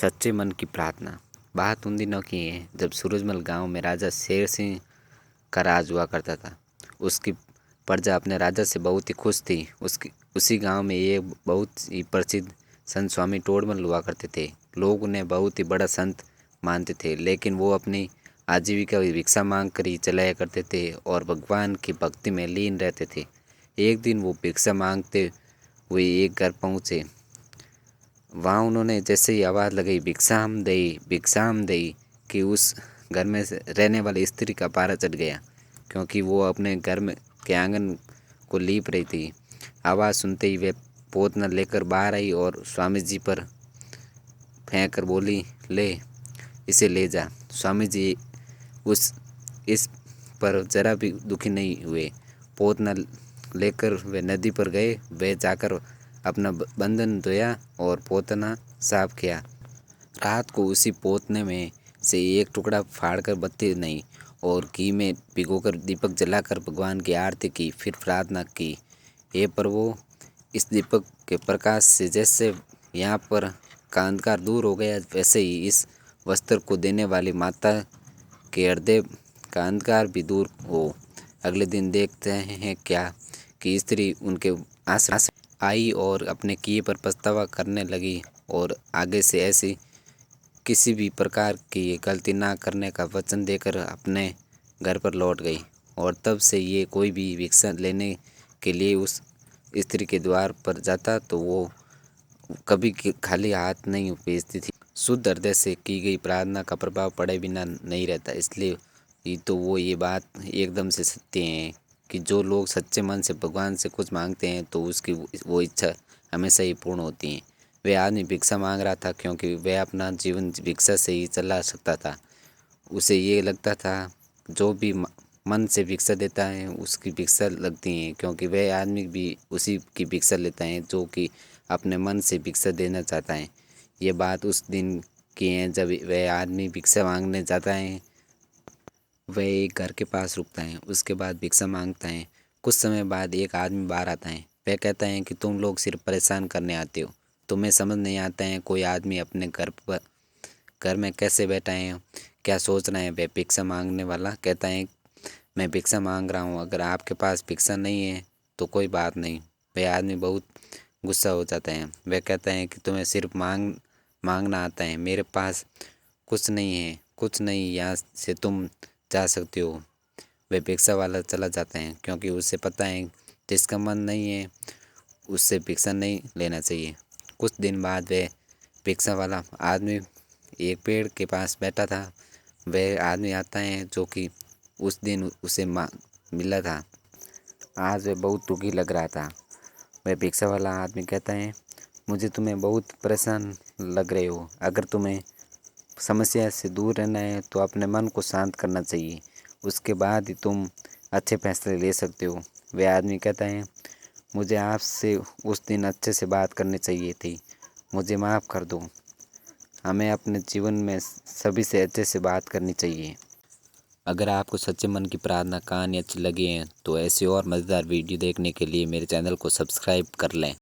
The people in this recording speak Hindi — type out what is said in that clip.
सच्चे मन की प्रार्थना। बात उन दिनों की है जब सूरजमल गांव में राजा शेर सिंह का राज हुआ करता था। उसकी प्रजा अपने राजा से बहुत ही खुश थी। उसकी उसी गांव में एक बहुत ही प्रसिद्ध संत स्वामी टोडरमल हुआ करते थे। लोग उन्हें बहुत ही बड़ा संत मानते थे, लेकिन वो अपनी आजीविका भिक्षा मांग कर ही चलाया करते थे और भगवान की भक्ति में लीन रहते थे। एक दिन वो भिक्षा मांगते हुए एक घर पहुँचे। वहाँ उन्होंने जैसे ही आवाज़ लगाई भिक्षाम देई कि उस घर में से रहने वाली स्त्री का पारा चढ़ गया, क्योंकि वो अपने घर में के आंगन को लीप रही थी। आवाज़ सुनते ही वे पोतना लेकर बाहर आई और स्वामी जी पर फेंक कर बोली, ले इसे ले जा। स्वामी जी उस इस पर जरा भी दुखी नहीं हुए। पोतना लेकर वे नदी पर गए। वे जाकर अपना बंधन धोया और पोतना साफ किया। रात को उसी पोतने में से एक टुकड़ा फाड़कर बत्ती नहीं और घी में भिगोकर दीपक जलाकर भगवान की आरती की। फिर प्रार्थना की, हे प्रभु, इस दीपक के प्रकाश से जैसे यहाँ पर का अंधकार दूर हो गया, वैसे ही इस वस्त्र को देने वाली माता के हृदय का अंधकार भी दूर हो। अगले दिन देखते हैं क्या कि स्त्री उनके आश्रम आई और अपने किए पर पछतावा करने लगी और आगे से ऐसी किसी भी प्रकार की गलती ना करने का वचन देकर अपने घर पर लौट गई। और तब से ये कोई भी भिक्षा लेने के लिए उस स्त्री के द्वार पर जाता तो वो कभी खाली हाथ नहीं भेजती थी। शुद्ध हृदय से की गई प्रार्थना का प्रभाव पड़े बिना नहीं रहता। इसलिए ही तो वो ये बात एकदम से सत्य है कि जो लोग सच्चे मन से भगवान से कुछ मांगते हैं तो उसकी वो इच्छा हमेशा ही पूर्ण होती है। वह आदमी भिक्षा मांग रहा था क्योंकि वह अपना जीवन भिक्षा से ही चला सकता था। उसे ये लगता था जो भी मन से भिक्षा देता है उसकी भिक्षा लगती है, क्योंकि वह आदमी भी उसी की भिक्षा लेता है जो कि अपने मन से भिक्षा देना चाहता है। ये बात उस दिन की है जब वह आदमी भिक्षा मांगने जाता है। वह एक घर के पास रुकता है, उसके बाद भिक्षा मांगता है। कुछ समय बाद एक आदमी बाहर आता है। वह कहता है कि तुम लोग सिर्फ परेशान करने आते हो, तुम्हें समझ नहीं आता है कोई आदमी अपने घर में कैसे बैठा है, क्या सोच रहा है। वह भिक्षा मांगने वाला कहता है, मैं भिक्षा मांग रहा हूँ, अगर आपके पास भिक्षा नहीं है तो कोई बात नहीं। वह आदमी बहुत गुस्सा हो जाता है। वह कहता है कि तुम्हें सिर्फ मांगना आता है, मेरे पास कुछ नहीं है, कुछ नहीं, यहाँ से तुम जा सकते हो। वह भिक्षा वाला चला जाता है, क्योंकि उसे पता है जिसका मन नहीं है उससे भिक्षा नहीं लेना चाहिए। कुछ दिन बाद वह भिक्षा वाला आदमी एक पेड़ के पास बैठा था। वह आदमी आता है जो कि उस दिन उसे मिला था। आज वह बहुत दुखी लग रहा था। वह भिक्षा वाला आदमी कहता है, मुझे तुम्हें बहुत परेशान लग रहे हो, अगर तुम्हें समस्या से दूर रहना है तो अपने मन को शांत करना चाहिए, उसके बाद ही तुम अच्छे फैसले ले सकते हो। वह आदमी कहता है, मुझे आपसे उस दिन अच्छे से बात करनी चाहिए थी, मुझे माफ़ कर दो। हमें अपने जीवन में सभी से अच्छे से बात करनी चाहिए। अगर आपको सच्चे मन की प्रार्थना कहानी अच्छी लगी है तो ऐसी और मज़ेदार वीडियो देखने के लिए मेरे चैनल को सब्सक्राइब कर लें।